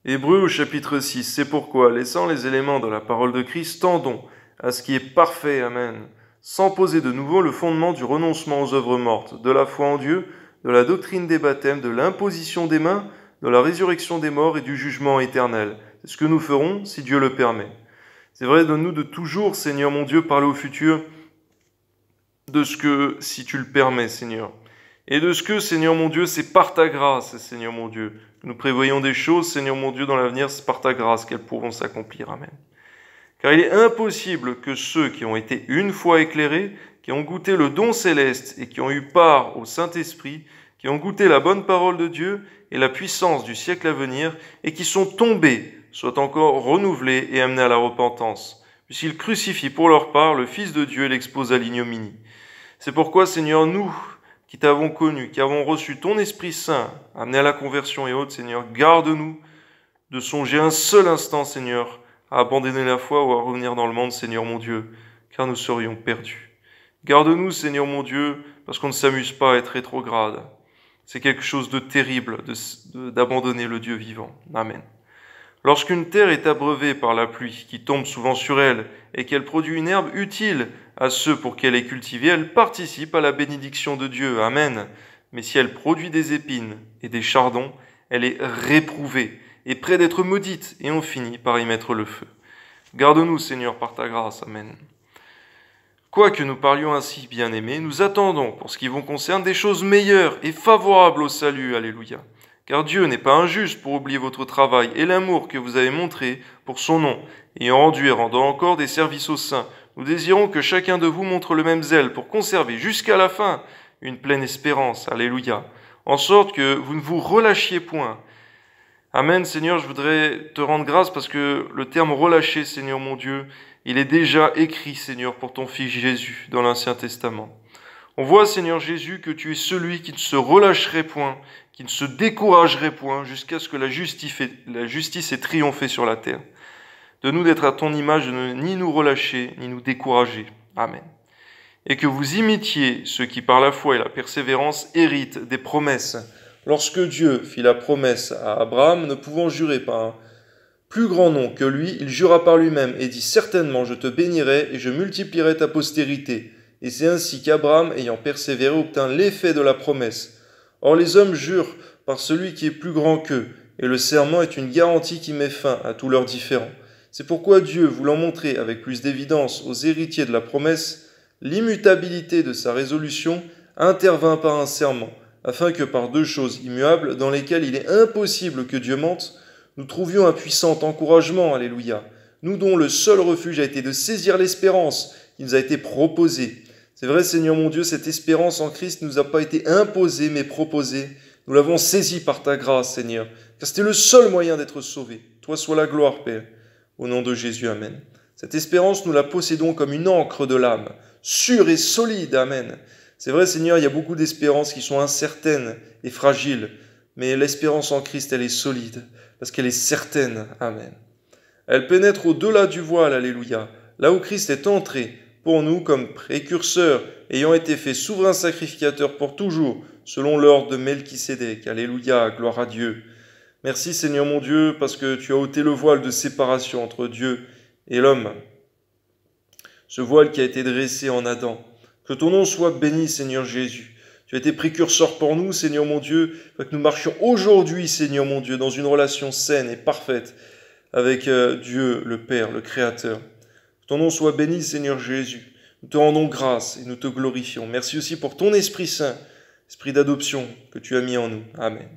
Hébreux au chapitre 6, c'est pourquoi, laissant les éléments de la parole de Christ, tendons à ce qui est parfait, amen, sans poser de nouveau le fondement du renoncement aux œuvres mortes, de la foi en Dieu, de la doctrine des baptêmes, de l'imposition des mains, de la résurrection des morts et du jugement éternel. C'est ce que nous ferons si Dieu le permet. C'est vrai, donne-nous de toujours, Seigneur mon Dieu, parler au futur de ce que, si tu le permets, Seigneur. Et de ce que, Seigneur mon Dieu, c'est par ta grâce, Seigneur mon Dieu. Nous prévoyons des choses, Seigneur mon Dieu, dans l'avenir, c'est par ta grâce qu'elles pourront s'accomplir. Amen. Car il est impossible que ceux qui ont été une fois éclairés, qui ont goûté le don céleste et qui ont eu part au Saint-Esprit, qui ont goûté la bonne parole de Dieu et la puissance du siècle à venir, et qui sont tombés, soient encore renouvelés et amenés à la repentance, puisqu'ils crucifient pour leur part le Fils de Dieu et l'exposent à l'ignominie. C'est pourquoi, Seigneur, nous, qui t'avons connu, qui avons reçu ton Esprit Saint, amené à la conversion et autres, Seigneur, garde-nous de songer un seul instant, Seigneur, à abandonner la foi ou à revenir dans le monde, Seigneur mon Dieu, car nous serions perdus. Garde-nous, Seigneur mon Dieu, parce qu'on ne s'amuse pas à être rétrograde. C'est quelque chose de terrible d'abandonner le Dieu vivant. Amen. Lorsqu'une terre est abreuvée par la pluie, qui tombe souvent sur elle, et qu'elle produit une herbe utile à ceux pour qu'elle est cultivée, elle participe à la bénédiction de Dieu. Amen. Mais si elle produit des épines et des chardons, elle est réprouvée, et près d'être maudite, et on finit par y mettre le feu. Garde-nous, Seigneur, par ta grâce. Amen. Quoique nous parlions ainsi, bien-aimés, nous attendons, pour ce qui vous concerne, des choses meilleures et favorables au salut. Alléluia. Car Dieu n'est pas injuste pour oublier votre travail et l'amour que vous avez montré pour son nom, ayant rendu et rendant encore des services aux saints. Nous désirons que chacun de vous montre le même zèle pour conserver jusqu'à la fin une pleine espérance. Alléluia. En sorte que vous ne vous relâchiez point. Amen, Seigneur, je voudrais te rendre grâce parce que le terme relâcher, Seigneur mon Dieu, il est déjà écrit, Seigneur, pour ton Fils Jésus dans l'Ancien Testament. On voit, Seigneur Jésus, que tu es celui qui ne se relâcherait point, qui ne se découragerait point, jusqu'à ce que la justice ait triomphé sur la terre. De nous d'être à ton image, de ne ni nous relâcher, ni nous décourager. Amen. Et que vous imitiez ceux qui, par la foi et la persévérance, héritent des promesses. Lorsque Dieu fit la promesse à Abraham, ne pouvant jurer par un plus grand nom que lui, il jura par lui-même et dit « Certainement, je te bénirai et je multiplierai ta postérité. » Et c'est ainsi qu'Abraham, ayant persévéré, obtint l'effet de la promesse. Or les hommes jurent par celui qui est plus grand qu'eux, et le serment est une garantie qui met fin à tous leurs différends. C'est pourquoi Dieu, voulant montrer avec plus d'évidence aux héritiers de la promesse l'immutabilité de sa résolution, intervint par un serment, afin que par deux choses immuables, dans lesquelles il est impossible que Dieu mente, nous trouvions un puissant encouragement, alléluia, nous dont le seul refuge a été de saisir l'espérance qui nous a été proposée. C'est vrai, Seigneur mon Dieu, cette espérance en Christ ne nous a pas été imposée, mais proposée. Nous l'avons saisie par ta grâce, Seigneur, car c'était le seul moyen d'être sauvés. Toi sois la gloire, Père. Au nom de Jésus, Amen. Cette espérance, nous la possédons comme une ancre de l'âme, sûre et solide, Amen. C'est vrai, Seigneur, il y a beaucoup d'espérances qui sont incertaines et fragiles, mais l'espérance en Christ, elle est solide, parce qu'elle est certaine, Amen. Elle pénètre au-delà du voile, alléluia, là où Christ est entré, pour nous comme précurseur, ayant été fait souverain sacrificateur pour toujours, selon l'ordre de Melchisédek. Alléluia, gloire à Dieu. Merci Seigneur mon Dieu, parce que tu as ôté le voile de séparation entre Dieu et l'homme. Ce voile qui a été dressé en Adam. Que ton nom soit béni, Seigneur Jésus. Tu as été précurseur pour nous, Seigneur mon Dieu, que nous marchions aujourd'hui, Seigneur mon Dieu, dans une relation saine et parfaite avec Dieu, le Père, le Créateur. Que ton nom soit béni, Seigneur Jésus. Nous te rendons grâce et nous te glorifions. Merci aussi pour ton Esprit Saint, Esprit d'adoption que tu as mis en nous. Amen.